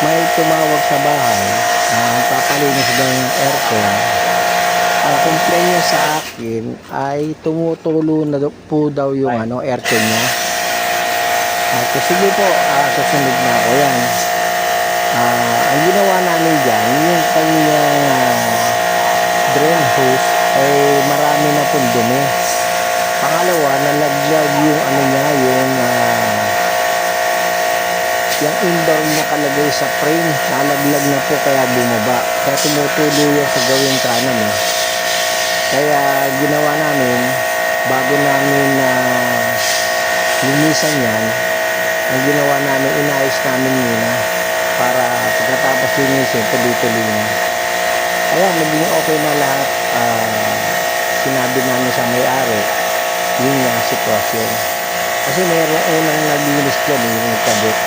may tumawag sa bahay, papalinis daw ng aircon. Ang complaint niya sa akin ay tumutulo na po daw yung aircon niya. So sige po, susunod na ako yan. Ang ginawa namin dyan, yung kanyang drain hose ay marami na pong dumi. Pangalawa, nalaglag yung niya, yung indoor nakalagay sa frame, nalaglag na po kaya bumaba. Kaya tumutulo yan sa gawing kanan eh. Kaya ginawa namin, bago namin linisan yan, ang ginawa namin, inayos namin muna para pagkatapos linisin, tuloy-tuloy na. Kaya naging okay na lahat. Sinabi namin sa may-ari yung sitwasyon. Kasi mayroong unang naglinis dyan, yung nagkabit.